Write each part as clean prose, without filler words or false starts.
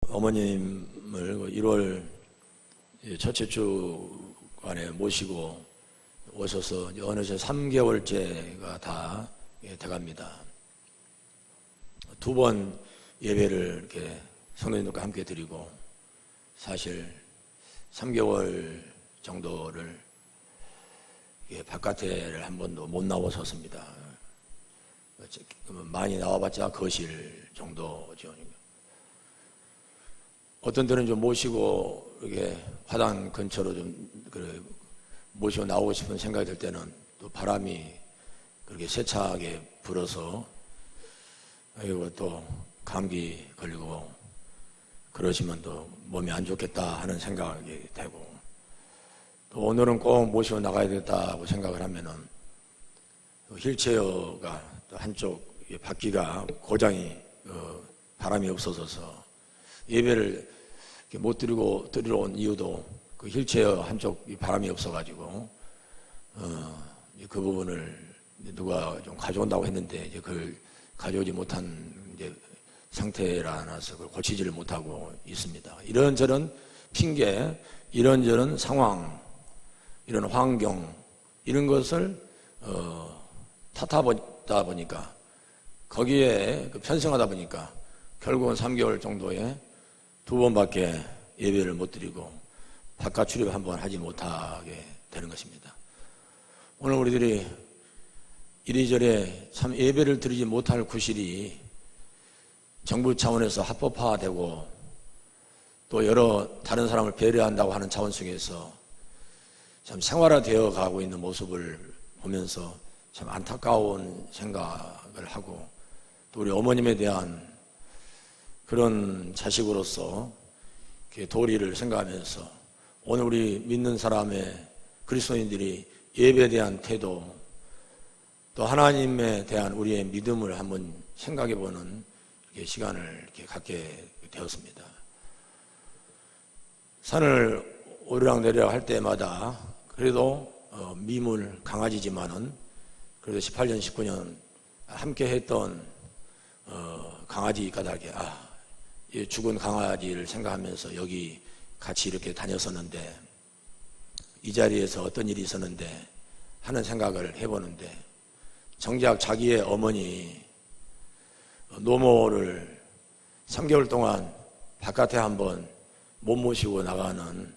어머님을 1월 첫째 주간에 모시고 오셔서 어느새 3개월째가 다 돼갑니다. 2번 예배를 이렇게 성도님들과 함께 드리고, 사실 3개월 정도를 바깥에 한 번도 못 나와섰습니다. 많이 나와봤자 거실 정도죠. 어떤 때는 좀 모시고 이렇게 화단 근처로 좀 모시고 나오고 싶은 생각이 들 때는 또 바람이 그렇게 세차게 불어서 그리고 또 감기 걸리고 그러시면 또 몸이 안 좋겠다 하는 생각이 되고, 또 오늘은 꼭 모시고 나가야 되겠다고 생각을 하면은 휠체어가 또 한쪽 바퀴가 고장이 바람이 없어져서 예배를 못 드리러 온 이유도 그 휠체어 한쪽 바람이 없어가지고 그 부분을 누가 좀 가져온다고 했는데 이제 그걸 가져오지 못한 이제 상태라서 그걸 고치지를 못하고 있습니다. 이런저런 핑계, 이런저런 상황, 이런 환경, 이런 것을 탓하다 보니까, 거기에 편승하다 보니까 결국은 3개월 정도에 2번밖에 예배를 못 드리고 바깥 출입 한번 하지 못하게 되는 것입니다. 오늘 우리들이 이리저리 참 예배를 드리지 못할 구실이 정부 차원에서 합법화되고 또 여러 다른 사람을 배려한다고 하는 차원 속에서 참 생활화되어 가고 있는 모습을 보면서 참 안타까운 생각을 하고, 또 우리 어머님에 대한 그런 자식으로서 도리를 생각하면서 오늘 우리 믿는 사람의 그리스도인들이 예배에 대한 태도, 또 하나님에 대한 우리의 믿음을 한번 생각해보는 시간을 이렇게 갖게 되었습니다. 산을 오르락 내리락 할 때마다 그래도 미물 강아지지만은 그래도 18년, 19년 함께 했던 강아지 까닭에 죽은 강아지를 생각하면서 여기 같이 이렇게 다녔었는데, 이 자리에서 어떤 일이 있었는데 하는 생각을 해보는데, 정작 자기의 어머니 노모를 3개월 동안 바깥에 한번 못 모시고 나가는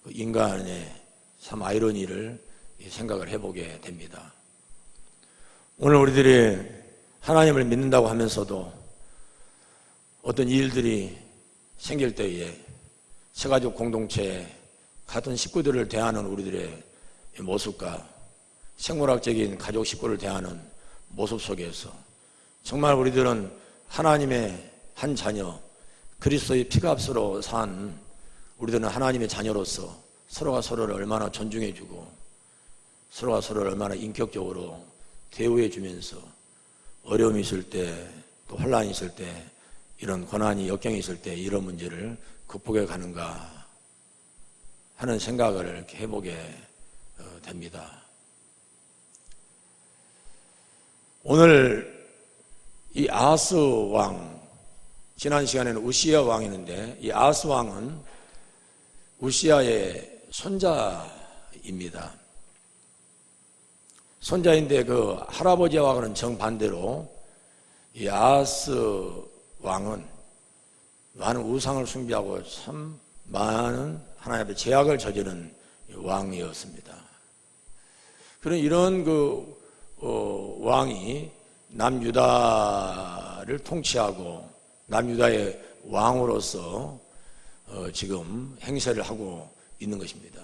그 인간의 참 아이러니를 생각을 해보게 됩니다. 오늘 우리들이 하나님을 믿는다고 하면서도 어떤 일들이 생길 때에 새가족 공동체 같은 식구들을 대하는 우리들의 모습과 생물학적인 가족 식구를 대하는 모습 속에서 정말 우리들은 하나님의 한 자녀, 그리스도의 피값으로 산 우리들은 하나님의 자녀로서 서로가 서로를 얼마나 존중해주고 서로가 서로를 얼마나 인격적으로 대우해주면서 어려움이 있을 때, 또 혼란이 있을 때, 이런 고난이 역경이 있을 때 이런 문제를 극복해 가는가 하는 생각을 이렇게 해보게 됩니다. 오늘 이 아하스 왕, 지난 시간에는 우시야 왕이었는데, 이 아하스 왕은 우시야의 손자입니다. 손자인데 그 할아버지와는 정반대로 이 아하스 왕은 많은 우상을 숭배하고 참 많은 하나님 앞에 죄악을 저지른 왕이었습니다. 그런 이런 왕이 남유다를 통치하고 남유다의 왕으로서 지금 행세를 하고 있는 것입니다.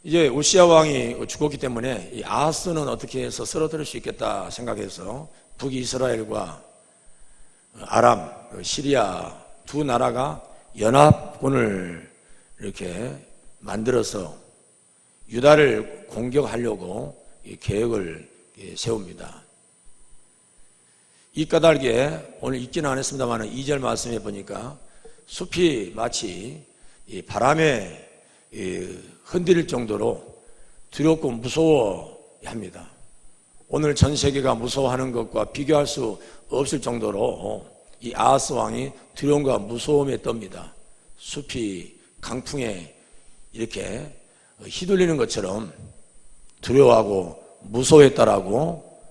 이제 우시야 왕이 죽었기 때문에 이 아하스는 어떻게 해서 쓰러뜨릴 수 있겠다 생각해서 북이스라엘과 아람, 시리아 두 나라가 연합군을 이렇게 만들어서 유다를 공격하려고 계획을 세웁니다. 이 까닭에 오늘 읽지는 않았습니다만 2절 말씀에 보니까 숲이 마치 바람에 흔들릴 정도로 두렵고 무서워합니다. 오늘 전 세계가 무서워하는 것과 비교할 수 없을 정도로 이 아하스 왕이 두려움과 무서움에 떱니다. 숲이 강풍에 이렇게 휘둘리는 것처럼 두려워하고 무서워했다라고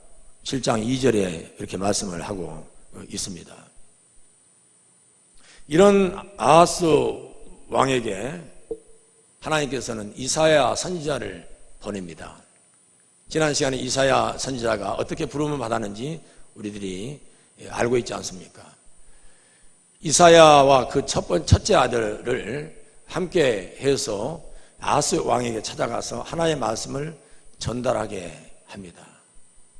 7장 2절에 이렇게 말씀을 하고 있습니다. 이런 아하스 왕에게 하나님께서는 이사야 선지자를 보냅니다. 지난 시간에 이사야 선지자가 어떻게 부름을 받았는지 우리들이 알고 있지 않습니까? 이사야와 그 첫째 아들을 함께 해서 아하스 왕에게 찾아가서 하나님의 말씀을 전달하게 합니다.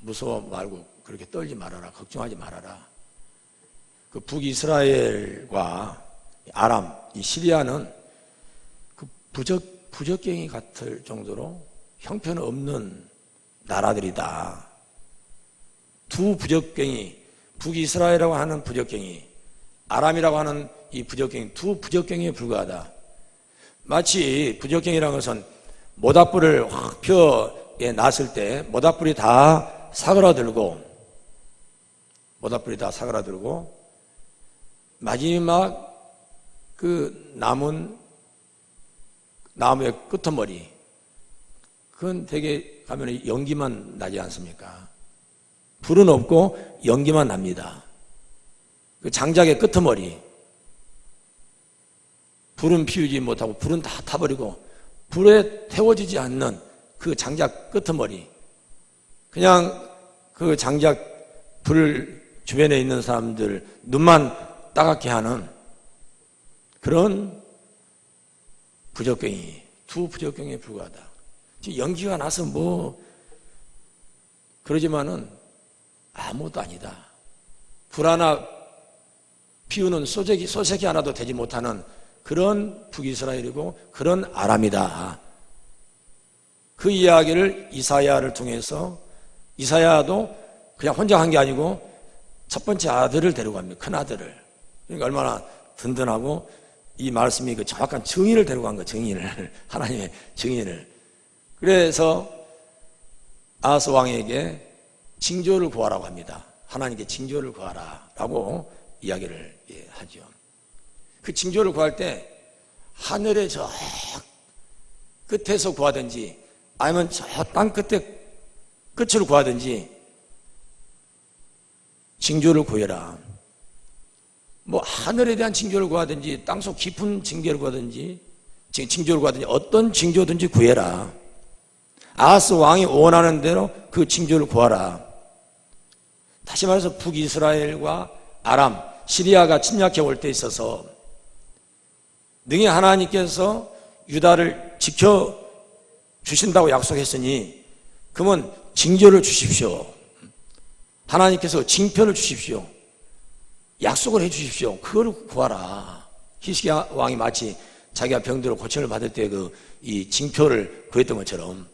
무서워 말고 그렇게 떨지 말아라, 걱정하지 말아라. 그 북이스라엘과 아람, 이 시리아는 그 부적갱이 같을 정도로 형편없는 나라들이다. 두 부적갱이, 북이스라엘이라고 하는 부적갱이, 아람이라고 하는 이 부적갱이, 두 부적갱이에 불과하다. 마치 부적갱이라는 것은 모닥불을 확 펴에 놨을 때 모닥불이 다 사그라들고 마지막 그 남은 나무의 끄트머리, 그건 되게 가면 연기만 나지 않습니까? 불은 없고 연기만 납니다. 그 장작의 끄트머리, 불은 피우지 못하고 불은 다 타버리고 불에 태워지지 않는 그 장작 끄트머리, 그냥 그 장작 불 주변에 있는 사람들 눈만 따갑게 하는 그런 부적갱이, 두 부적갱이에 불과하다. 연기가 나서 뭐 그러지만은 아무것도 아니다. 불 하나 피우는 소세기 하나도 되지 못하는 그런 북이스라엘이고 그런 아람이다. 그 이야기를 이사야를 통해서, 이사야도 그냥 혼자 한 게 아니고 첫 번째 아들을 데리고 갑니다. 큰 아들을. 그러니까 얼마나 든든하고 이 말씀이 그 정확한 증인을 데리고 간 거예요. 증인을. 하나님의 증인을. 그래서 아하스 왕에게 징조를 구하라고 합니다. 하나님께 징조를 구하라 라고 이야기를 하죠. 그 징조를 구할 때 하늘의 저 끝에서 구하든지 아니면 저 땅 끝에 끝을 구하든지 징조를 구해라. 뭐 하늘에 대한 징조를 구하든지 땅속 깊은 징조를 구하든지 어떤 징조든지 구해라. 아하스 왕이 원하는 대로 그 징조를 구하라. 다시 말해서 북이스라엘과 아람, 시리아가 침략해 올 때 있어서 능히 하나님께서 유다를 지켜 주신다고 약속했으니 그러면 징조를 주십시오. 하나님께서 징표를 주십시오. 약속을 해 주십시오. 그걸 구하라. 히스기야 왕이 마치 자기가 병들어 고침을 받을 때 이 징표를 구했던 것처럼.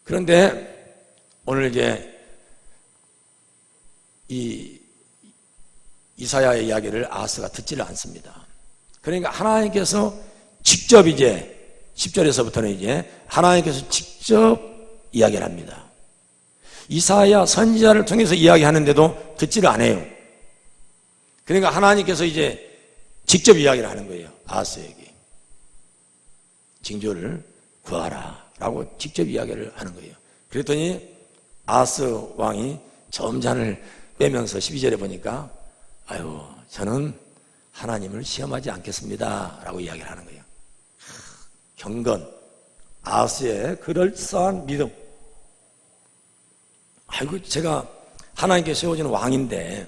그런데 오늘 이제 이 이사야의 이야기를 아하스가 듣지를 않습니다. 그러니까 하나님께서 직접 이제 10절에서부터는 이제 하나님께서 직접 이야기를 합니다. 이사야 선지자를 통해서 이야기하는데도 듣지를 않아요. 그러니까 하나님께서 이제 직접 이야기를 하는 거예요. 아하스에게 징조를 구하라 라고 직접 이야기를 하는 거예요. 그랬더니 아하스 왕이 점잔을 빼면서 12절에 보니까 아유, 저는 하나님을 시험하지 않겠습니다 라고 이야기를 하는 거예요. 경건, 아하스의 그럴싸한 믿음. 아이고, 제가 하나님께 세워지는 왕인데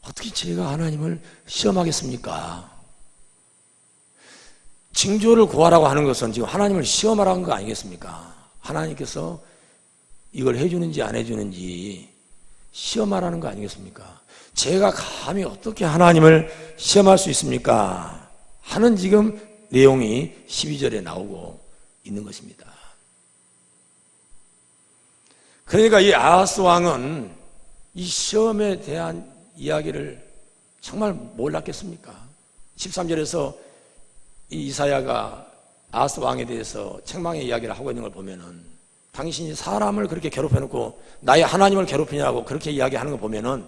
어떻게 제가 하나님을 시험하겠습니까? 징조를 구하라고 하는 것은 지금 하나님을 시험하라는 거 아니겠습니까? 하나님께서 이걸 해주는지 안 해주는지 시험하라는 거 아니겠습니까? 제가 감히 어떻게 하나님을 시험할 수 있습니까? 하는 지금 내용이 12절에 나오고 있는 것입니다. 그러니까 이 아하스 왕은 이 시험에 대한 이야기를 정말 몰랐겠습니까? 13절에서 이 이사야가 아하스 왕에 대해서 책망의 이야기를 하고 있는 걸 보면은 당신이 사람을 그렇게 괴롭혀놓고 나의 하나님을 괴롭히냐고 그렇게 이야기하는 거 보면은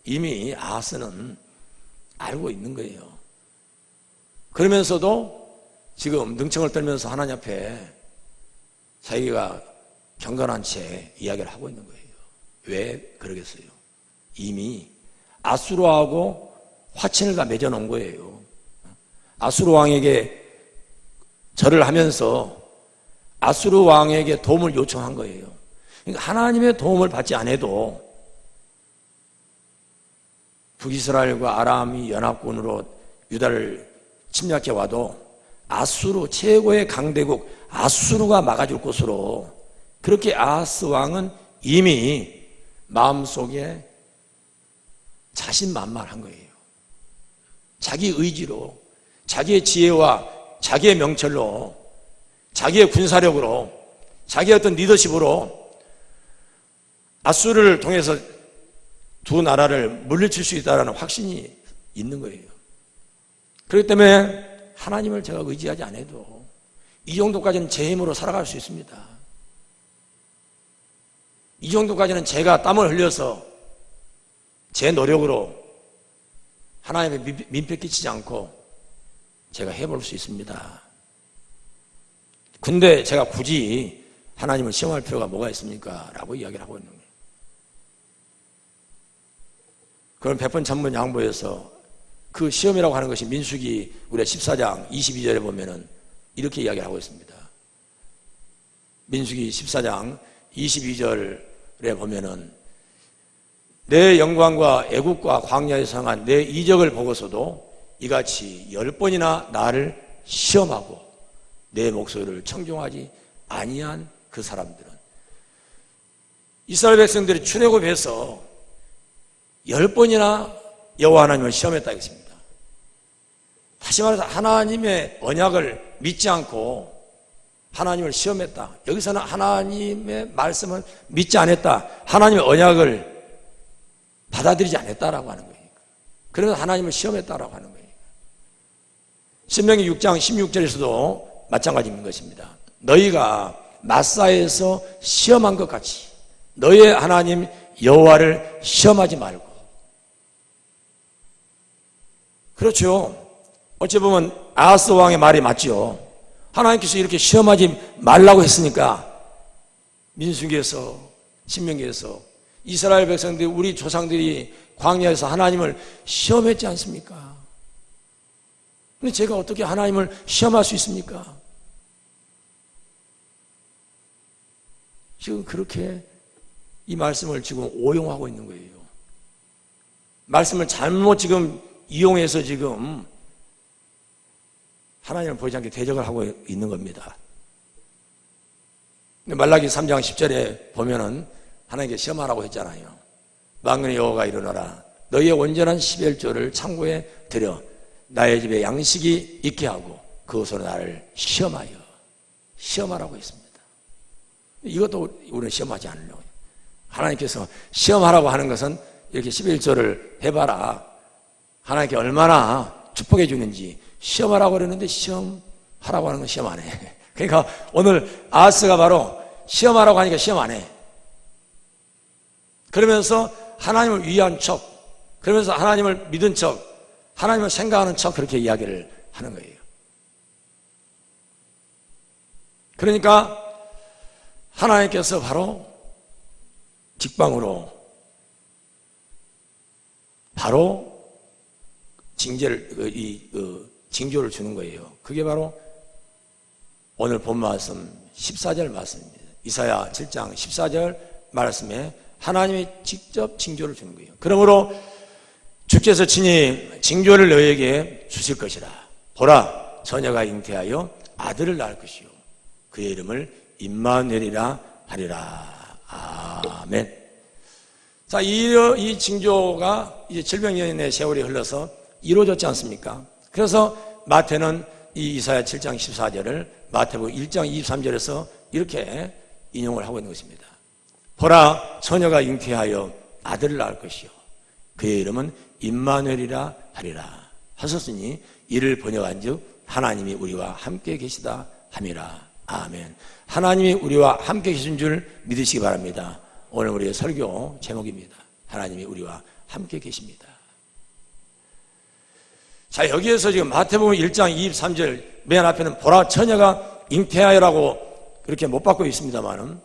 이미 아하스는 알고 있는 거예요. 그러면서도 지금 능청을 떨면서 하나님 앞에 자기가 경건한 채 이야기를 하고 있는 거예요. 왜 그러겠어요? 이미 아수르하고 화친을 다 맺어놓은 거예요. 아수르 왕에게 절을 하면서 아수르 왕에게 도움을 요청한 거예요. 그러니까 하나님의 도움을 받지 않아도 북이스라엘과 아람이 연합군으로 유다를 침략해 와도 아수르 최고의 강대국 아수르가 막아줄 것으로 그렇게 아하스 왕은 이미 마음속에 자신만만한 거예요. 자기 의지로, 자기의 지혜와 자기의 명철로, 자기의 군사력으로, 자기의 어떤 리더십으로 아수르를 통해서 두 나라를 물리칠 수 있다는 확신이 있는 거예요. 그렇기 때문에 하나님을 제가 의지하지 않아도 이 정도까지는 제 힘으로 살아갈 수 있습니다. 이 정도까지는 제가 땀을 흘려서 제 노력으로 하나님의 민폐 끼치지 않고 제가 해볼 수 있습니다. 근데 제가 굳이 하나님을 시험할 필요가 뭐가 있습니까? 라고 이야기를 하고 있는 거예요. 그럼 100번 천번 양보해서 그 시험이라고 하는 것이 민수기 우리가 14장 22절에 보면은 이렇게 이야기를 하고 있습니다. 민수기 14장 22절에 보면은 내 영광과 애국과 광야에서 행한 내 이적을 보고서도 이같이 10번이나 나를 시험하고 내 목소리를 청종하지 아니한 그 사람들은 이스라엘 백성들이 출애굽해서 10번이나 여호와 하나님을 시험했다 했습니다. 다시 말해서 하나님의 언약을 믿지 않고 하나님을 시험했다. 여기서는 하나님의 말씀을 믿지 않았다. 하나님의 언약을 받아들이지 않았다라고 하는 거예요. 그래서 하나님을 시험했다라고 하는 거예요. 신명기 6장 16절에서도 마찬가지인 것입니다. 너희가 마사에서 시험한 것 같이 너희의 하나님 여호와를 시험하지 말고. 그렇죠. 어찌 보면 아하스 왕의 말이 맞죠. 하나님께서 이렇게 시험하지 말라고 했으니까 민수기에서 신명기에서 이스라엘 백성들이 우리 조상들이 광야에서 하나님을 시험했지 않습니까? 근데 제가 어떻게 하나님을 시험할 수 있습니까? 지금 그렇게 이 말씀을 지금 오용하고 있는 거예요. 말씀을 잘못 지금 이용해서 지금 하나님을 보이지 않게 대적을 하고 있는 겁니다. 말라기 3장 10절에 보면은 하나님께 시험하라고 했잖아요. 만군의 여호와가 이르노라 너희의 온전한 11조를 창고에 들여 나의 집에 양식이 있게 하고 그것으로 나를 시험하라고 했습니다. 이것도 우리는 시험하지 않으려고요. 하나님께서 시험하라고 하는 것은 이렇게 11조를 해봐라. 하나님께 얼마나 축복해 주는지 시험하라고 그러는데 시험하라고 하는 건 시험 안 해. 그러니까 오늘 아하스가 바로 시험하라고 하니까 시험 안 해. 그러면서 하나님을 위한 척, 그러면서 하나님을 믿은 척, 하나님을 생각하는 척 그렇게 이야기를 하는 거예요. 그러니까 하나님께서 바로 직방으로 바로 징조를 주는 거예요. 그게 바로 오늘 본 말씀 14절 말씀입니다. 이사야 7장 14절 말씀에 하나님이 직접 징조를 주는 거예요. 그러므로 주께서 친히 징조를 너희에게 주실 것이라. 보라, 처녀가 잉태하여 아들을 낳을 것이요 그의 이름을 임마누엘이라 하리라. 아멘. 자, 이 징조가 이제 700년의 세월이 흘러서 이루어졌지 않습니까? 그래서 마태는 이 이사야 7장 14절을 마태복음 1장 23절에서 이렇게 인용을 하고 있는 것입니다. 보라, 처녀가 잉태하여 아들을 낳을 것이요 그의 이름은 임마누엘이라 하리라 하셨으니 이를 번역한즉 하나님이 우리와 함께 계시다 함이라. 아멘. 하나님이 우리와 함께 계신 줄 믿으시기 바랍니다. 오늘 우리의 설교 제목입니다. 하나님이 우리와 함께 계십니다. 자, 여기에서 지금 마태복음 1장 23절 맨 앞에는 보라 처녀가 잉태하여라고 그렇게 못 받고 있습니다만은,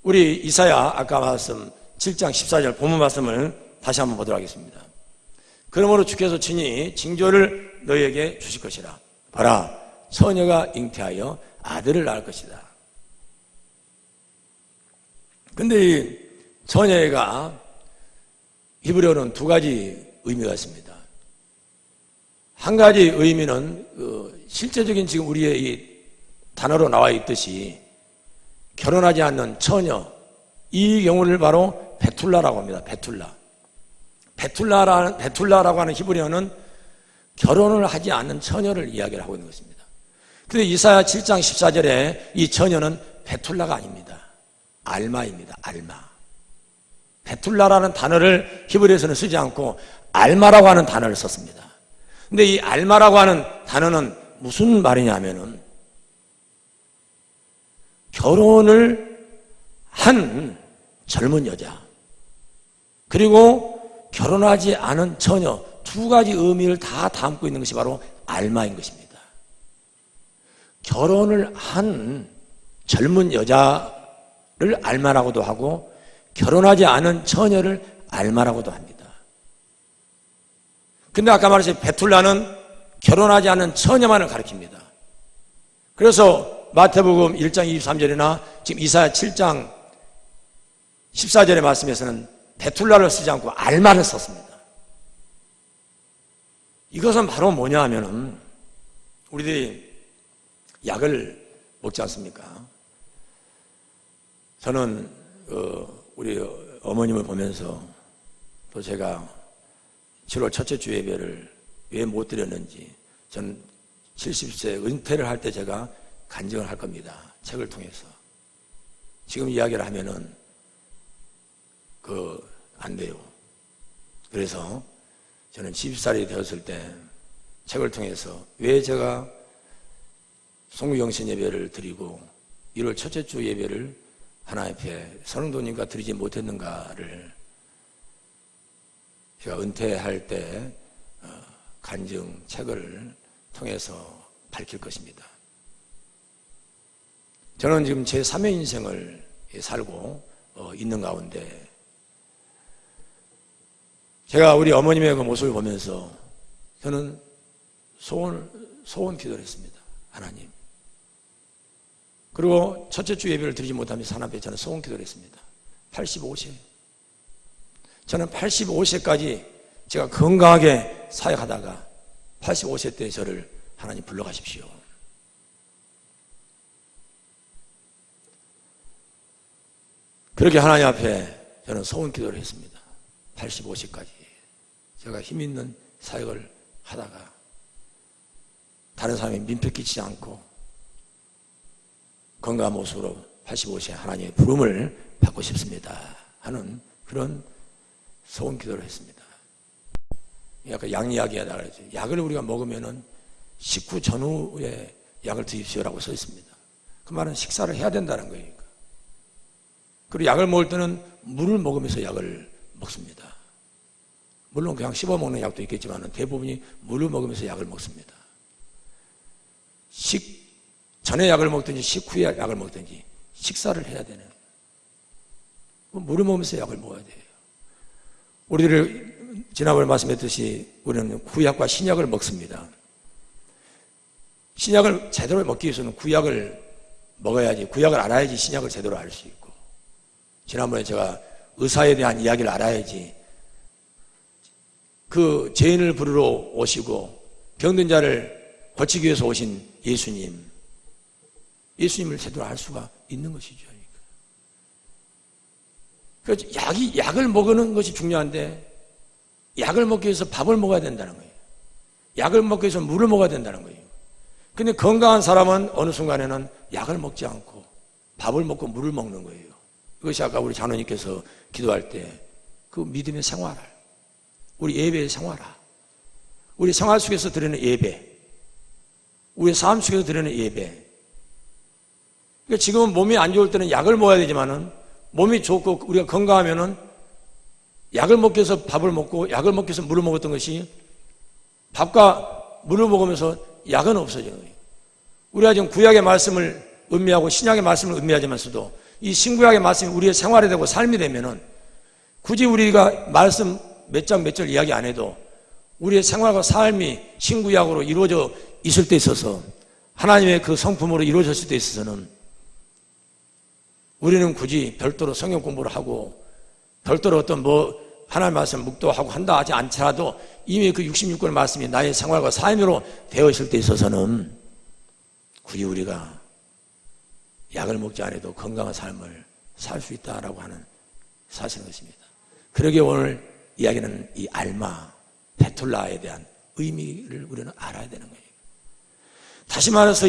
우리 이사야 아까 말씀 7장 14절 본문 말씀을 다시 한번 보도록 하겠습니다. 그러므로 주께서 친히 징조를 너희에게 주실 것이라. 보라, 처녀가 잉태하여 아들을 낳을 것이다. 근데 이 처녀가 히브리어는 두 가지 의미가 있습니다. 한 가지 의미는 실제적인 지금 우리의 이 단어로 나와 있듯이 결혼하지 않는 처녀, 이 경우를 바로 베툴라라고 합니다. 베툴라라고 하는 히브리어는 결혼을 하지 않는 처녀를 이야기를 하고 있는 것입니다. 그런데 이사야 7장 14절에 이 처녀는 베툴라가 아닙니다. 알마입니다. 알마. 베툴라라는 단어를 히브리어에서는 쓰지 않고 알마라고 하는 단어를 썼습니다. 근데 이 알마라고 하는 단어는 무슨 말이냐면은 결혼을 한 젊은 여자, 그리고 결혼하지 않은 처녀, 두 가지 의미를 다 담고 있는 것이 바로 알마인 것입니다. 결혼을 한 젊은 여자를 알마라고도 하고 결혼하지 않은 처녀를 알마라고도 합니다. 근데 아까 말했듯이 베툴라는 결혼하지 않은 처녀만을 가리킵니다. 그래서 마태복음 1장 23절이나 지금 이사야 7장 14절의 말씀에서는 베툴라를 쓰지 않고 알마를 썼습니다. 이것은 바로 뭐냐 하면은 우리들이 약을 먹지 않습니까? 저는 우리 어머님을 보면서 또 제가 7월 첫째 주 예배를 왜 못 드렸는지, 저는 70세 은퇴를 할 때 제가 간증을 할 겁니다. 책을 통해서. 지금 이야기를 하면은 안 돼요. 그래서 저는 70살이 되었을 때 책을 통해서 왜 제가 송구경신 예배를 드리고 1월 첫째 주 예배를 하나님 앞에 성도님과 드리지 못했는가를 제가 은퇴할 때 간증 책을 통해서 밝힐 것입니다. 저는 지금 제 3의 인생을 살고 있는 가운데 제가 우리 어머님의 그 모습을 보면서 저는 소원 기도를 했습니다. 하나님. 그리고 첫째 주 예배를 드리지 못하면서 하나님 앞에 저는 소원 기도를 했습니다. 85세. 저는 85세까지 제가 건강하게 사역하다가 85세 때 저를 하나님 불러가십시오. 그렇게 하나님 앞에 저는 소원 기도를 했습니다. 85세까지 제가 힘있는 사역을 하다가 다른 사람이 민폐 끼치지 않고 건강한 모습으로 85세 하나님의 부름을 받고 싶습니다 하는 그런 소원 기도를 했습니다. 약간 약 이야기하다 그랬죠. 약을 우리가 먹으면은 식후 전후에 약을 드십시오라고 써 있습니다. 그 말은 식사를 해야 된다는 거예요. 그리고 약을 먹을 때는 물을 먹으면서 약을 먹습니다. 물론 그냥 씹어 먹는 약도 있겠지만 대부분이 물을 먹으면서 약을 먹습니다. 전에 약을 먹든지 식후에 약을 먹든지 식사를 해야 되는, 물을 먹으면서 약을 먹어야 돼요. 우리들 지난번에 말씀했듯이 우리는 구약과 신약을 먹습니다. 신약을 제대로 먹기 위해서는 구약을 먹어야지, 구약을 알아야지 신약을 제대로 알 수 있고, 지난번에 제가 의사에 대한 이야기를 알아야지 그 죄인을 부르러 오시고 병든 자를 고치기 위해서 오신 예수님을 제대로 알 수가 있는 것이죠. 그래서 약을 먹는 것이 중요한데, 약을 먹기 위해서 밥을 먹어야 된다는 거예요. 약을 먹기 위해서 물을 먹어야 된다는 거예요. 근데 건강한 사람은 어느 순간에는 약을 먹지 않고 밥을 먹고 물을 먹는 거예요. 이것이 아까 우리 장로님께서 기도할 때 그 믿음의 생활, 우리 예배의 생활화, 우리 생활 속에서 드리는 예배, 우리 삶 속에서 드리는 예배, 그러니까 지금은 몸이 안 좋을 때는 약을 먹어야 되지만은 몸이 좋고 우리가 건강하면은 약을 먹기 위해서 밥을 먹고 약을 먹기 위해서 물을 먹었던 것이 밥과 물을 먹으면서 약은 없어지는 거예요. 우리가 지금 구약의 말씀을 음미하고 신약의 말씀을 음미하지만서도 이 신구약의 말씀이 우리의 생활이 되고 삶이 되면은 굳이 우리가 말씀 몇 장 몇 절 이야기 안 해도 우리의 생활과 삶이 신구약으로 이루어져 있을 때 있어서 하나님의 그 성품으로 이루어졌을 때 있어서는 우리는 굳이 별도로 성경 공부를 하고 별도로 어떤 하나님 말씀 묵도하고 한다 하지 않더라도 이미 그 66권의 말씀이 나의 생활과 삶으로 되어 있을 때 있어서는 굳이 우리가 약을 먹지 않아도 건강한 삶을 살 수 있다라고 하는 사실인 것입니다. 그러기에 오늘 이야기는 이 알마, 베툴라에 대한 의미를 우리는 알아야 되는 거예요. 다시 말해서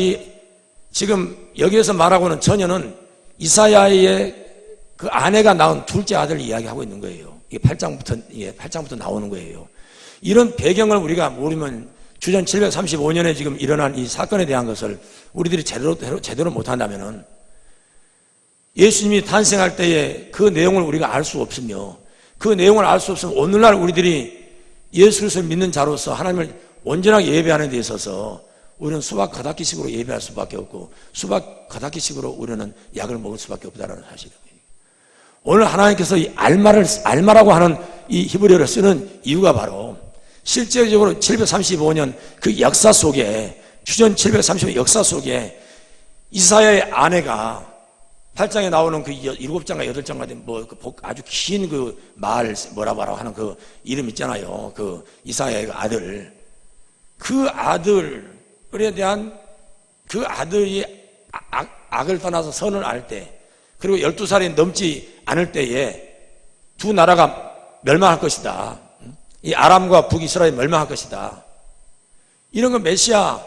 지금 여기에서 말하고는 전혀는 이사야의 그 아내가 낳은 둘째 아들을 이야기하고 있는 거예요. 이게 8장부터 나오는 거예요. 이런 배경을 우리가 모르면 주전 735년에 지금 일어난 이 사건에 대한 것을 우리들이 제대로 못한다면은 예수님이 탄생할 때에 그 내용을 우리가 알 수 없으며 그 내용을 알 수 없으면 오늘날 우리들이 예수 그리스도를 믿는 자로서 하나님을 온전하게 예배하는 데 있어서 우리는 수박 겉핥기식으로 예배할 수밖에 없고 수박 겉핥기식으로 우리는 약을 먹을 수밖에 없다는 사실이에요. 오늘 하나님께서 이 알마라고 하는 이 히브리어를 쓰는 이유가 바로 실제적으로 735년 그 역사 속에 주전 735년 역사 속에 이사야의 아내가 8장에 나오는 그 7장과 8장과 된 아주 긴 그 말 뭐라고 하는 그 이름 있잖아요. 그 이사야의 아들. 그 아들에 대한 그 아들이 악을 떠나서 선을 알 때 그리고 12살이 넘지 않을 때에 두 나라가 멸망할 것이다. 이 아람과 북이스라엘이 멸망할 것이다. 이런 건 메시아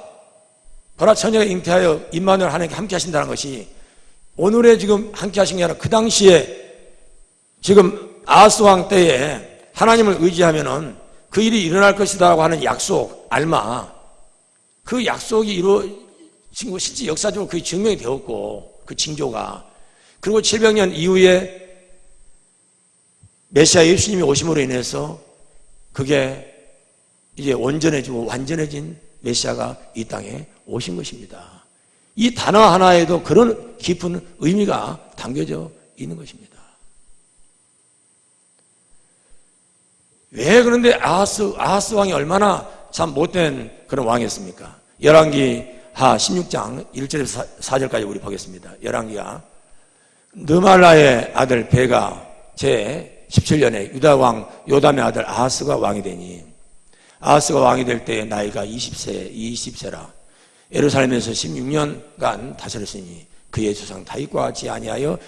보라처녀가 잉태하여 임마누엘 하나님께 함께 하신다는 것이 오늘의 지금 함께 하신 게 아니라 그 당시에 지금 아하스 왕 때에 하나님을 의지하면은 그 일이 일어날 것이다라고 하는 약속, 알마, 그 약속이 이루어진 거 실제 역사적으로 그게 증명이 되었고 그 징조가 그리고 700년 이후에 메시아 예수님이 오심으로 인해서 그게 이제 온전해지고 완전해진 메시아가 이 땅에 오신 것입니다. 이 단어 하나에도 그런 깊은 의미가 담겨져 있는 것입니다. 왜 그런데 아하스 왕이 얼마나 참 못된 그런 왕이었습니까? 열왕기하 16장 1절에서 4절까지 우리 보겠습니다. 열왕기하 느말라의 아들 베가 제 17년에 유다 왕 요담의 아들 아하스가 왕이 되니 아하스가 왕이 될 때 나이가 20세라 예루살렘에서 16년간 다스렸으니 그의 조상 다윗과 같이 아니하여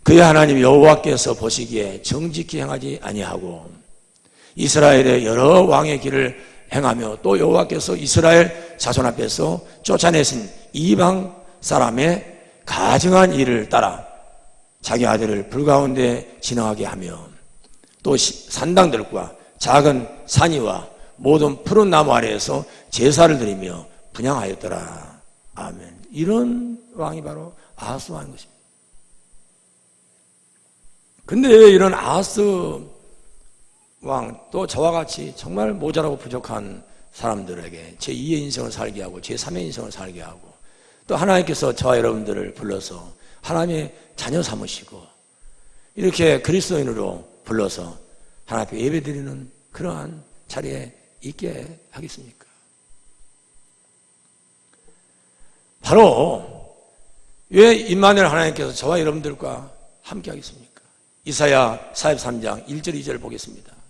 그의 하나님 여호와께서 보시기에 정직히 행하지 아니하고 이스라엘의 여러 왕의 길을 행하며 또 여호와께서 이스라엘 자손 앞에서 쫓아내신 이방 사람의 가증한 일을 따라 자기 아들을 불 가운데 지나가게 하며 또 산당들과 작은 산이와 모든 푸른 나무 아래에서 제사를 드리며 분향하였더라. 아멘. 이런 왕이 바로 아하스 왕인 것입니다. 근데 이런 아하스 왕, 또 저와 같이 정말 모자라고 부족한 사람들에게 제2의 인생을 살게 하고 제3의 인생을 살게 하고 또 하나님께서 저와 여러분들을 불러서 하나님의 자녀 삼으시고 이렇게 그리스도인으로 불러서 하나님 앞에 예배드리는 그러한 자리에 있게 하겠습니까? 바로 왜 임마누엘 하나님께서 저와 여러분들과 함께 하겠습니까? 이사야 43장 1절 2절 보겠습니다.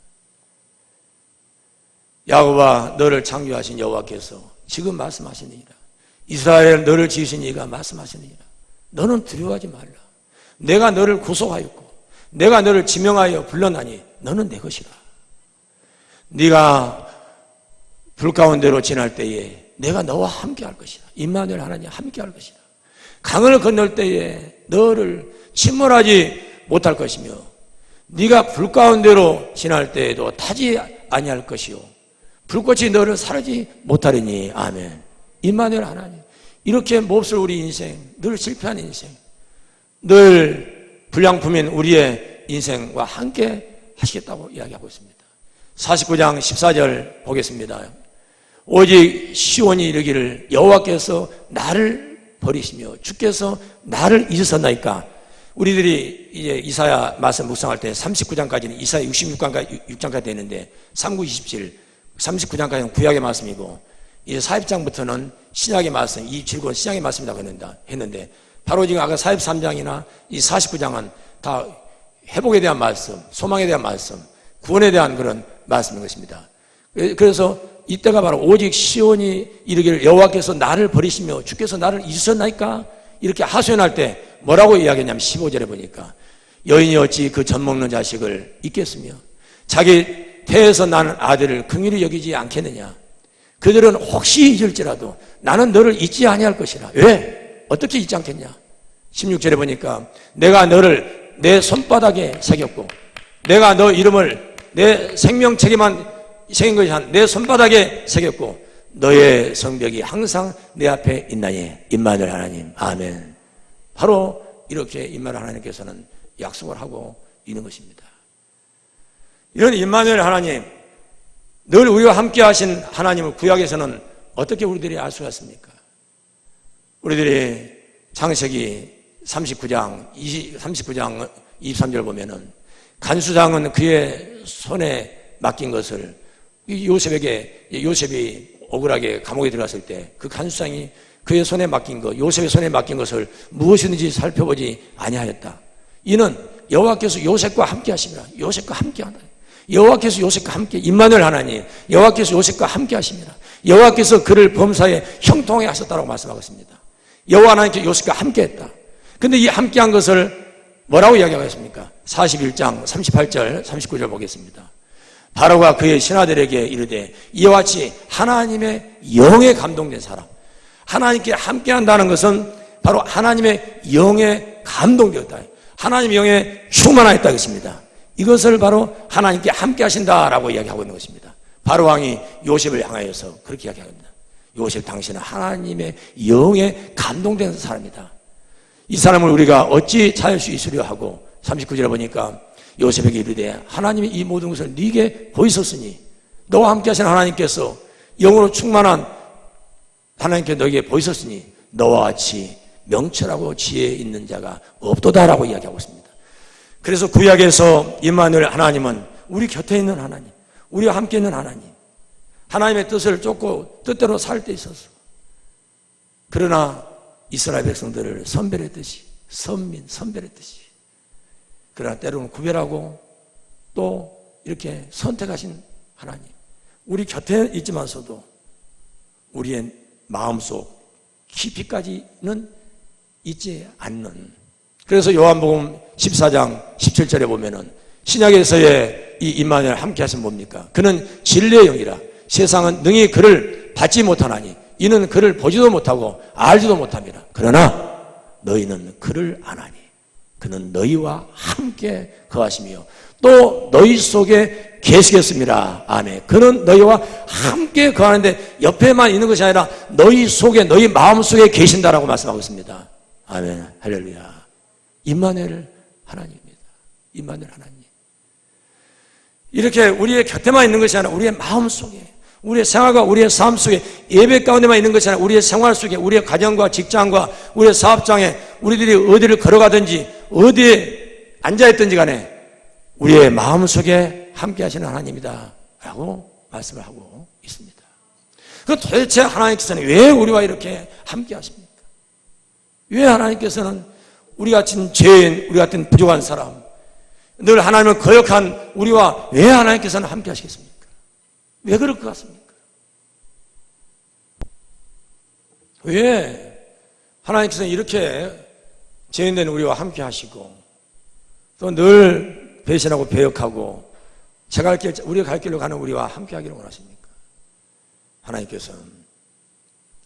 야곱아 너를 창조하신 여호와께서 지금 말씀하시니라. 이스라엘 너를 지으신 이가 말씀하시니라. 너는 두려워하지 말라. 내가 너를 구속하였고 내가 너를 지명하여 불러나니 너는 내 것이라. 네가 불 가운데로 지날 때에 내가 너와 함께 할 것이다. 임마누엘 하나님 함께 할 것이다. 강을 건널 때에 너를 침몰하지 못할 것이며 네가 불 가운데로 지날 때에도 타지 아니할 것이요 불꽃이 너를 사르지 못하리니. 아멘. 임마누엘 하나님 이렇게 몹쓸 우리 인생 늘 실패하는 인생, 늘 불량품인 우리의 인생과 함께 하시겠다고 이야기하고 있습니다. 49장 14절 보겠습니다. 오직 시온이 이르기를 여호와께서 나를 버리시며 주께서 나를 잊으셨나이까. 우리들이 이제 이사야 말씀 묵상할 때 39장까지는 이사야 66장까지 되는데 39, 39장까지는 구약의 말씀이고 이제 40장부터는 신약의 말씀, 27권은 신약의 말씀이라고 했는데 바로 지금 아까 43장이나 이 49장은 다 회복에 대한 말씀, 소망에 대한 말씀, 구원에 대한 그런 말씀인 것입니다. 그래서 이때가 바로 오직 시온이 이르기를 여호와께서 나를 버리시며 주께서 나를 잊으셨나이까? 이렇게 하소연할 때 뭐라고 이야기했냐면 15절에 보니까 여인이 어찌 그 젖 먹는 자식을 잊겠으며 자기 태에서 나는 아들을 긍휼히 여기지 않겠느냐. 그들은 혹시 잊을지라도 나는 너를 잊지 아니할 것이라. 왜? 어떻게 잊지 않겠냐. 16절에 보니까 내가 너를 내 손바닥에 새겼고 내가 너 이름을 내 생명책에만 새긴 것이 한 내 손바닥에 새겼고 너의 성벽이 항상 내 앞에 있나니. 임마누엘 하나님. 아멘. 바로 이렇게 임마누엘 하나님께서는 약속을 하고 있는 것입니다. 이런 임마누엘 하나님, 늘 우리와 함께 하신 하나님을 구약에서는 어떻게 우리들이 알 수가 있습니까? 우리들이 창세기 39장 23절 보면은 간수장은 그의 손에 맡긴 것을 요셉이 억울하게 감옥에 들어갔을 때 그 간수장이 그의 손에 맡긴 것, 요셉의 손에 맡긴 것을 무엇이든지 살펴보지 아니하였다. 이는 여호와께서 요셉과 함께 하심이라. 요셉과 함께 하다. 여호와께서 요셉과 함께, 임마누엘 하나님, 여호와께서 요셉과 함께 하십니다. 여호와께서 그를 범사에 형통하게 하셨다고 말씀하고 있습니다. 여호와 하나님께서 요셉과 함께 했다. 근데 이 함께 한 것을 뭐라고 이야기하고 있습니까? 41장 38절 39절 보겠습니다. 바로가 그의 신하들에게 이르되 이와 같이 하나님의 영에 감동된 사람, 하나님께 함께 한다는 것은 바로 하나님의 영에 감동되었다, 하나님의 영에 충만하였다 것입니다. 이것을 바로 하나님께 함께 하신다라고 이야기하고 있는 것입니다. 바로 왕이 요셉을 향하여서 그렇게 이야기합니다. 요셉 당신은 하나님의 영에 감동된 사람이다. 이 사람을 우리가 어찌 찾을 수 있으려 하고 39절에 보니까 요셉에게 이르되 하나님이 이 모든 것을 네게 보이셨으니 너와 함께 하신 하나님께서 영으로 충만한 하나님께 너에게 보이셨으니 너와 같이 명철하고 지혜 있는 자가 없도다라고 이야기하고 있습니다. 그래서 구약에서 임마누엘 하나님은 우리 곁에 있는 하나님, 우리와 함께 있는 하나님, 하나님의 뜻을 쫓고 뜻대로 살 때 있어서, 그러나 이스라엘 백성들을 선별했듯이, 선별했듯이, 그러나 때로는 구별하고 또 이렇게 선택하신 하나님, 우리 곁에 있지만서도 우리의 마음속 깊이까지는 있지 않는. 그래서 요한복음 14장 17절에 보면은 신약에서의 이 임마누엘 함께 하신 뭡니까? 그는 진리의 영이라 세상은 능히 그를 받지 못하나니 이는 그를 보지도 못하고 알지도 못합니다. 그러나 너희는 그를 아나니 그는 너희와 함께 거하시며 또 너희 속에 계시겠습니다. 아멘. 그는 너희와 함께 거하는데 옆에만 있는 것이 아니라 너희 속에, 너희 마음속에 계신다라고 말씀하고 있습니다. 아멘. 할렐루야. 임마누엘 하나님입니다. 임마누엘 하나님. 이렇게 우리의 곁에만 있는 것이 아니라 우리의 마음속에, 우리의 생활과 우리의 삶 속에, 예배 가운데만 있는 것이 아니라 우리의 생활 속에, 우리의 가정과 직장과 우리의 사업장에, 우리들이 어디를 걸어가든지 어디에 앉아있든지 간에 우리의 마음속에 함께 하시는 하나님이다 라고 말씀을 하고 있습니다. 그럼 도대체 하나님께서는 왜 우리와 이렇게 함께 하십니까? 왜 하나님께서는 우리 같은 죄인, 우리 같은 부족한 사람, 늘 하나님을 거역한 우리와 왜 하나님께서는 함께 하시겠습니까? 왜 그럴 것 같습니까? 왜 하나님께서는 이렇게 죄인된 우리와 함께 하시고 또 늘 배신하고 배역하고 우리가 갈 길로 가는 우리와 함께 하기를 원하십니까? 하나님께서는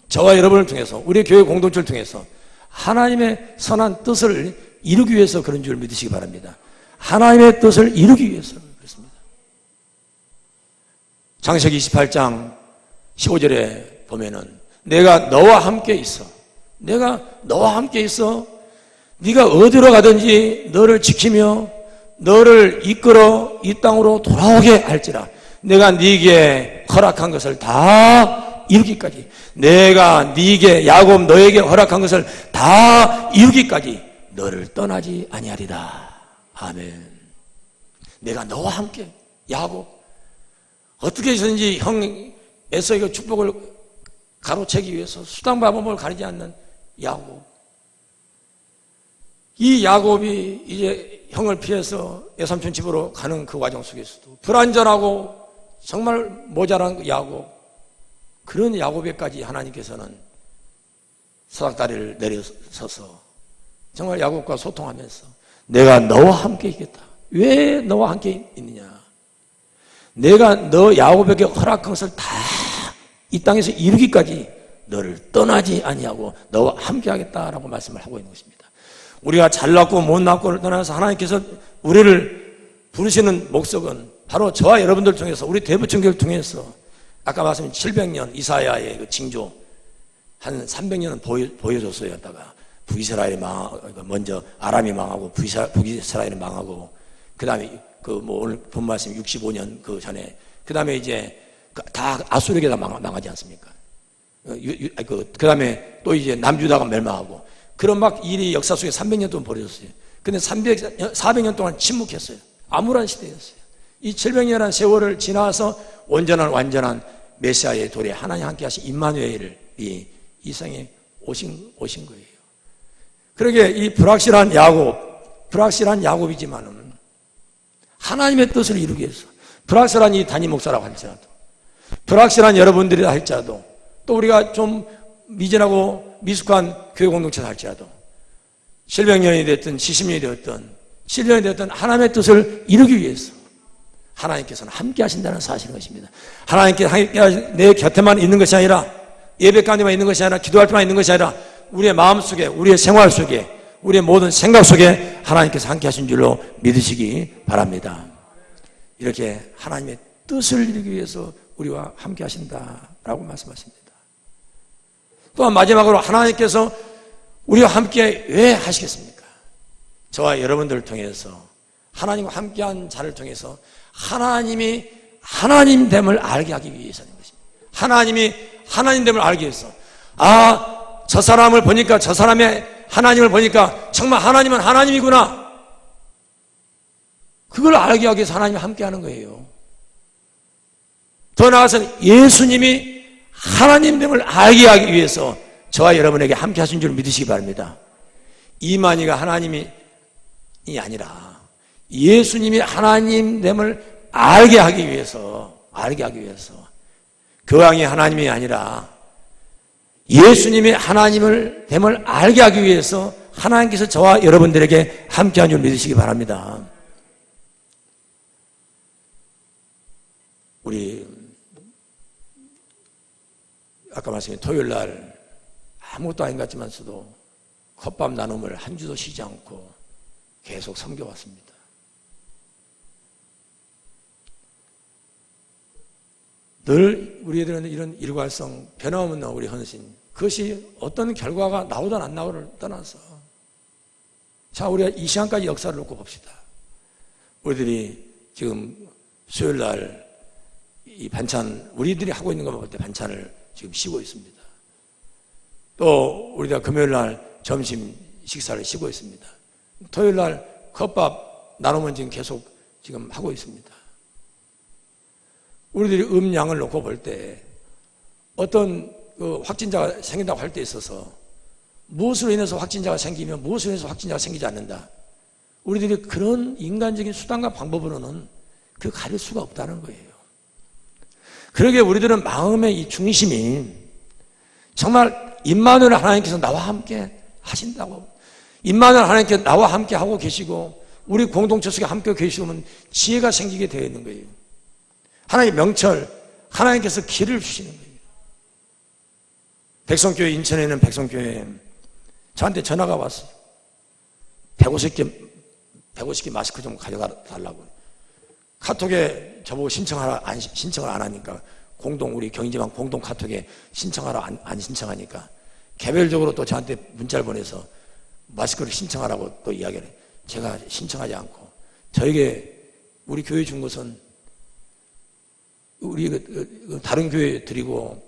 저와 여러분을 통해서 우리 교회 공동체를 통해서 하나님의 선한 뜻을 이루기 위해서 그런 줄 믿으시기 바랍니다. 하나님의 뜻을 이루기 위해서 그렇습니다. 창세기 28장 15절에 보면은 내가 너와 함께 있어 내가 너와 함께 있어. 네가 어디로 가든지 너를 지키며 너를 이끌어 이 땅으로 돌아오게 할지라. 내가 네게 허락한 것을 다 이루기까지, 내가 네게 야곱 너에게 허락한 것을 다 이루기까지 너를 떠나지 아니하리라. 아멘. 내가 너와 함께. 야곱 어떻게 해서든지 형 에서의 축복을 가로채기 위해서 수단방법을 가리지 않는 야곱. 이 야곱이 이제 형을 피해서 외삼촌 집으로 가는 그 과정 속에서도 불안전하고 정말 모자란 야곱, 그런 야곱에까지 하나님께서는 사닥다리를 내려서서 정말 야곱과 소통하면서 내가 너와 함께 있겠다. 왜 너와 함께 있느냐? 내가 너 야곱에게 허락한 것을 다 이 땅에서 이루기까지 너를 떠나지 아니하고 너와 함께 하겠다라고 말씀을 하고 있는 것입니다. 우리가 잘났고 못났고를 떠나서 하나님께서 우리를 부르시는 목적은 바로 저와 여러분들 통해서, 우리 대부청교를 통해서 아까 말씀드린 700년 이사야의 그 징조 한 300년은 보여줬어요. 다가 북이스라엘이 먼저 아람이 망하고 북이스라엘이 망하고, 그 다음에 오늘 본 말씀 65년 그 전에, 그 다음에 이제 다 아수르에게 다 망하지 않습니까? 그 다음에 또 이제 남유다가 멸망하고, 그런 막 일이 역사 속에 300년 동안 벌어졌어요. 근데 400년 동안 침묵했어요. 암울한 시대였어요. 이 700년이라는 세월을 지나서 완전한 메시아의 도래, 하나님 함께 하신 임마누엘이 이 세상에 오신 거예요. 그러게 이 불확실한 야곱이지만은 하나님의 뜻을 이루기 위해서, 불확실한 이 담임 목사라고 할지라도, 불확실한 여러분들이라 할지라도, 또 우리가 좀 미진하고 미숙한 교회 공동체다 할지라도 700년이 됐든 70년이 되었든 7년이 되었든 하나님의 뜻을 이루기 위해서 하나님께서는 함께 하신다는 사실인 것입니다. 하나님께 내 곁에만 있는 것이 아니라, 예배 가운데만 있는 것이 아니라, 기도할 때만 있는 것이 아니라 우리의 마음 속에, 우리의 생활 속에, 우리의 모든 생각 속에 하나님께서 함께 하신 줄로 믿으시기 바랍니다. 이렇게 하나님의 뜻을 이루기 위해서 우리와 함께 하신다라고 말씀하십니다. 또한 마지막으로 하나님께서 우리와 함께 왜 하시겠습니까? 저와 여러분들을 통해서, 하나님과 함께한 자를 통해서 하나님이 하나님됨을 알게 하기 위해서인 것입니다. 하나님이 하나님됨을 알기 위해서, 저 사람을 보니까, 저 사람의 하나님을 보니까 정말 하나님은 하나님이구나, 그걸 알게 하기 위해서 하나님이 함께하는 거예요. 더 나아가서는 예수님이 하나님됨을 알게 하기 위해서 저와 여러분에게 함께 하신 줄 믿으시기 바랍니다. 이만희가 하나님이 아니라 예수님이 하나님됨을 알게 하기 위해서, 교황이 하나님이 아니라 예수님이 하나님됨을 알게 하기 위해서 하나님께서 저와 여러분들에게 함께 하신 줄 믿으시기 바랍니다. 우리 아까 말씀드린 토요일 날 아무것도 아닌 것 같지만서도 컵밥 나눔을 한 주도 쉬지 않고 계속 섬겨왔습니다. 늘 우리들은 이런 일관성, 변함없는 우리 헌신, 그것이 어떤 결과가 나오든 안 나오를 떠나서, 자, 우리가 이 시간까지 역사를 놓고 봅시다. 우리들이 지금 수요일 날 이 반찬, 우리들이 하고 있는 것만 볼 때 반찬을 지금 쉬고 있습니다. 또 우리가 금요일 날 점심 식사를 쉬고 있습니다. 토요일 날 컵밥 나눔은 지금 계속 지금 하고 있습니다. 우리들이 음양을 놓고 볼 때 어떤 확진자가 생긴다고 할 때 있어서 무엇으로 인해서 확진자가 생기면 무엇으로 인해서 확진자가 생기지 않는다, 우리들이 그런 인간적인 수단과 방법으로는 그 가릴 수가 없다는 거예요. 그러게 우리들은 마음의 이 중심이 정말 임마누엘 하나님께서 나와 함께 하신다고, 임마누엘 하나님께서 나와 함께 하고 계시고 우리 공동체 속에 함께 계시면 지혜가 생기게 되어 있는 거예요. 하나님의 명철, 하나님께서 길을 주시는 거예요. 백성교회, 인천에 있는 백성교회에 저한테 전화가 왔어요. 150개 마스크 좀 가져가 달라고. 카톡에 저보고 신청을 안 하니까, 우리 경희지방 공동 카톡에 신청하라 안 신청하니까 개별적으로 또 저한테 문자를 보내서 마스크를 신청하라고 또 이야기를 해요. 제가 신청하지 않고 저에게 우리 교회 준 것은 우리 다른 교회 드리고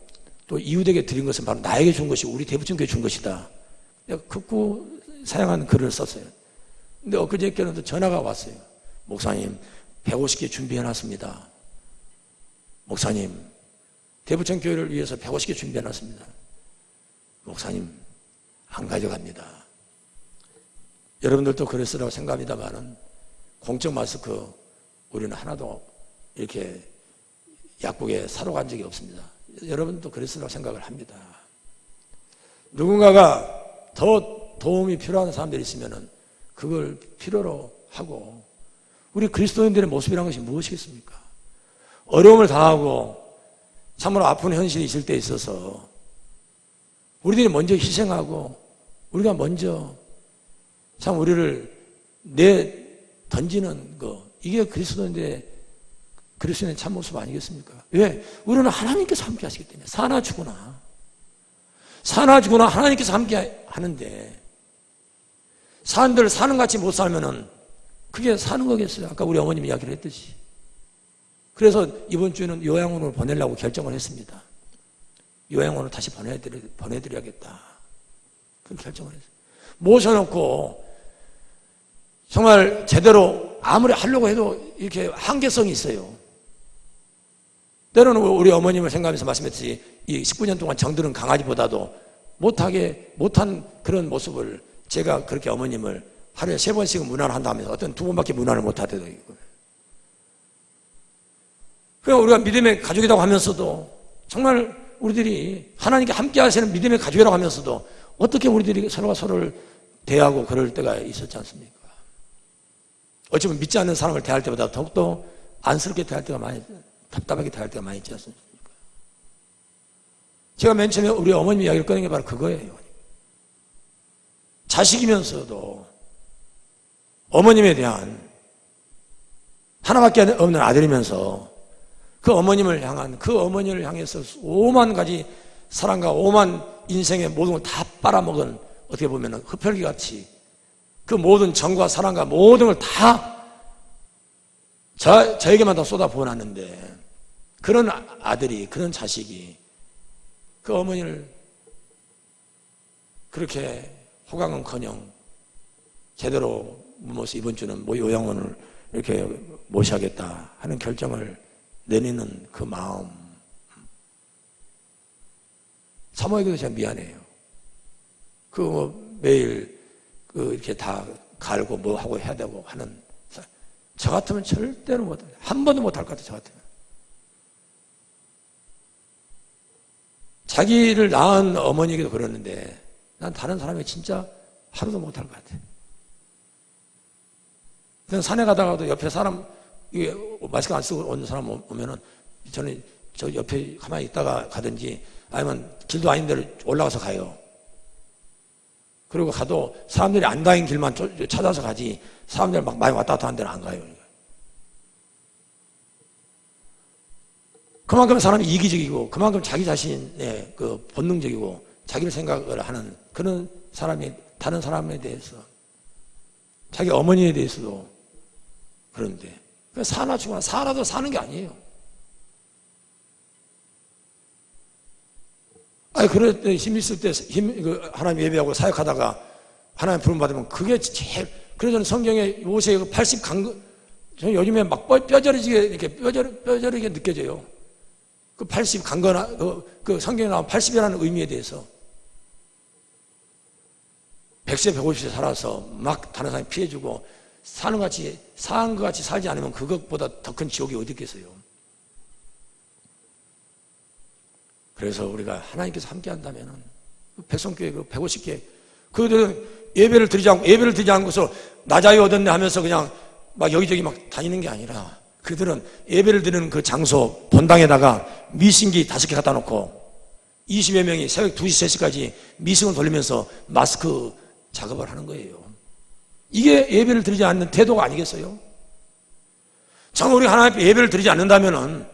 또 이웃에게 드린 것은 바로 나에게 준 것이 우리 대부천교회 준 것이다. 내가 극구 사용한 글을 썼어요. 근데 엊그저께는 또 전화가 왔어요. 목사님 150개 준비해놨습니다. 목사님 대부천교회를 위해서 150개 준비해놨습니다. 목사님 안 가져갑니다. 여러분들도 그랬으라고 생각합니다만은 공적 마스크 우리는 하나도 이렇게 약국에 사러 간 적이 없습니다. 여러분도 그랬으라고 생각을 합니다. 누군가가 더 도움이 필요한 사람들이 있으면은 그걸 필요로 하고, 우리 그리스도인들의 모습이란 것이 무엇이겠습니까? 어려움을 당하고 참으로 아픈 현실이 있을 때 있어서 우리들이 먼저 희생하고 우리가 먼저 참 우리를 던지는 거, 이게 그리스도인의 참 모습 아니겠습니까? 왜? 우리는 하나님께서 함께 하시기 때문에. 사나 죽으나 하나님께서 함께 하는데 사람들 사는 같이 못 살면은 그게 사는 거겠어요? 아까 우리 어머님 이야기를 했듯이. 그래서 이번 주에는 요양원을 보내려고 결정을 했습니다. 요양원을 다시 보내드려야겠다. 그런 결정을 했어요. 모셔놓고 정말 제대로 아무리 하려고 해도 이렇게 한계성이 있어요. 때로는 우리 어머님을 생각하면서 말씀했듯이 이 19년 동안 정들은 강아지보다도 못한 그런 모습을 제가 그렇게 어머님을 하루에 3번씩은 문안을 한다면서 어떤 2번밖에 문안을 못하더라고요. 그러니까 우리가 믿음의 가족이라고 하면서도 정말 우리들이 하나님께 함께 하시는 믿음의 가족이라고 하면서도 어떻게 우리들이 서로가 서로를 대하고 그럴 때가 있었지 않습니까? 어쩌면 믿지 않는 사람을 대할 때보다 더욱더 안쓰럽게 대할 때가 많이, 답답하게 대할 때가 많이 있지 않습니까? 제가 맨 처음에 우리 어머님 이야기를 꺼낸 게 바로 그거예요. 자식이면서도 어머님에 대한, 하나밖에 없는 아들이면서 그 어머니를 향해서 오만 가지 사랑과 오만 인생의 모든 걸 다 빨아먹은, 어떻게 보면 흡혈귀같이 그 모든 정과 사랑과 모든 걸 다 저에게만 다 쏟아 부어놨는데, 그런 아들이, 그런 자식이 그 어머니를 그렇게 호강은커녕 제대로 모셔 이번 주는 요양원을 이렇게 모셔야겠다 하는 결정을 내리는 그 마음, 사모에게도 제가 미안해요. 매일 이렇게 다 갈고 뭐 하고 해야 되고 하는, 저 같으면 절대로 못해요. 한 번도 못할 것 같아요. 저 같으면. 자기를 낳은 어머니에게도 그러는데 난 다른 사람이 진짜 하루도 못할 것 같아요. 그냥 산에 가다가도 옆에 사람, 마스크 안 쓰고 오는 사람 오면은 저는 저 옆에 가만히 있다가 가든지 아니면 길도 아닌 데를 올라가서 가요. 그리고 가도 사람들이 안 다닌 길만 찾아서 가지, 사람들 막 많이 왔다 갔다 하는 데는 안 가요. 그만큼 사람이 이기적이고 그만큼 자기 자신의 본능적이고 자기를 생각을 하는 그런 사람이, 다른 사람에 대해서, 자기 어머니에 대해서도 그런데 사나 죽으나, 살아도 사는 게 아니에요. 그럴 때 힘 있을 때 하나님 예배하고 사역하다가 하나님 부름 받으면 그게 제일, 그래서 저는 성경에 요새 80 강건, 저는 요즘에 막 뼈저리게 이렇게 뼈저리게 느껴져요. 그 80 강건, 그 성경에 나온 80이라는 의미에 대해서 100세 150세 살아서 막 다른 사람이 피해주고 사는 것 같이 살지 않으면 그것보다 더 큰 지옥이 어디 있겠어요. 그래서 우리가 하나님께서 함께 한다면은 백성교회 150개, 그들은 예배를 드리지 않고서 나 자유 얻었네 하면서 그냥 막 여기저기 막 다니는 게 아니라, 그들은 예배를 드리는 그 장소 본당에다가 미싱기 5개 갖다 놓고 20여 명이 새벽 2시, 3시까지 미싱을 돌리면서 마스크 작업을 하는 거예요. 이게 예배를 드리지 않는 태도가 아니겠어요? 정말 우리 하나님 앞에 예배를 드리지 않는다면은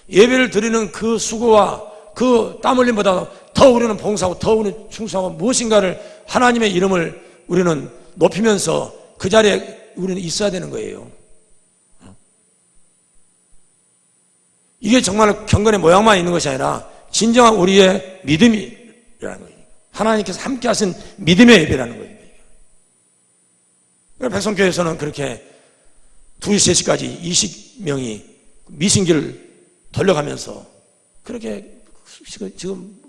예배를 드리는 그 수고와 그 땀 흘림보다 더 우리는 봉사하고 더 우리는 충성하고 무엇인가를 하나님의 이름을 우리는 높이면서 그 자리에 우리는 있어야 되는 거예요. 이게 정말 경건의 모양만 있는 것이 아니라 진정한 우리의 믿음이라는 거예요. 하나님께서 함께 하신 믿음의 예배라는 거예요. 백성교회에서는 그렇게 2시, 3시까지 20명이 미신기를 돌려가면서 그렇게 지금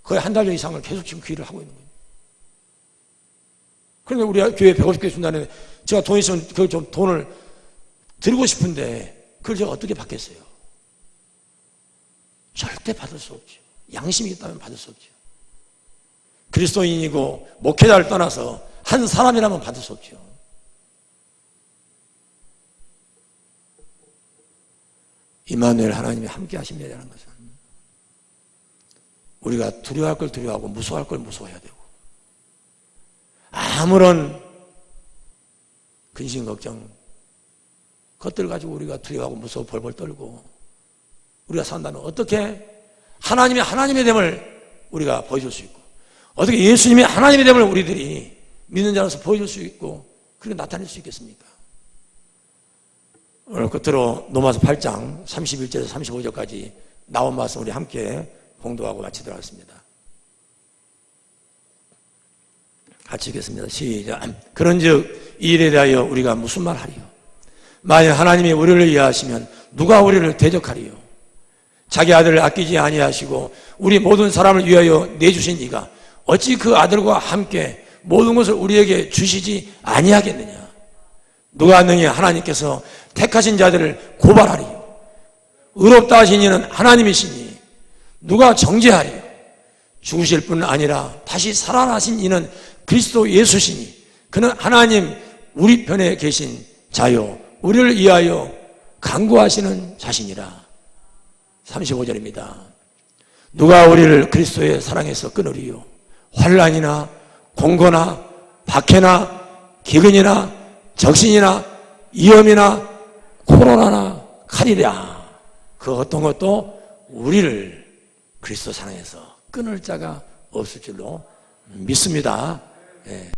거의 한 달여 이상을 계속 지금 귀의를 하고 있는 거예요. 그러니까 우리 교회 150개 준다는데 제가 돈 있으면 그 좀 돈을 드리고 싶은데 그걸 제가 어떻게 받겠어요? 절대 받을 수 없죠. 양심이 있다면 받을 수 없죠. 그리스도인이고 목회자를 떠나서 한 사람이라면 받을 수 없죠. 임마누엘 하나님이 함께 하십니다라는 것은 우리가 두려워할 걸 두려워하고 무서워할 걸 무서워해야 되고 아무런 근심 걱정 그것들 가지고 우리가 두려워하고 무서워 벌벌 떨고 우리가 산다면 어떻게 하나님의 됨을 우리가 보여줄 수 있고 어떻게 예수님이 하나님의 됨을 우리들이 믿는 자로서 보여줄 수 있고 그렇게 나타낼 수 있겠습니까? 오늘 끝으로 로마서 8장 31절에서 35절까지 나온 말씀 우리 함께 봉독하고 마치도록 하겠습니다. 같이 읽겠습니다. 시작. 그런즉 이 일에 대하여 우리가 무슨 말 하리요? 만약 하나님이 우리를 위하시면 누가 우리를 대적하리요? 자기 아들을 아끼지 아니하시고 우리 모든 사람을 위하여 내주신 이가 어찌 그 아들과 함께 모든 것을 우리에게 주시지 아니하겠느냐? 누가 능히 하나님께서 택하신 자들을 고발하리요? 의롭다 하신 이는 하나님이시니 누가 정죄하리요? 죽으실 뿐 아니라 다시 살아나신 이는 그리스도 예수시니 그는 하나님 우리 편에 계신 자요 우리를 위하여 간구하시는 자신이라. 35절입니다. 누가 우리를 그리스도의 사랑에서 끊으리요? 환난이나 공고나 박해나 기근이나 적신이나 위험이나 코로나나 칼이랴. 그 어떤 것도 우리를 그리스도 사랑에서 끊을 자가 없을 줄로 믿습니다. 예.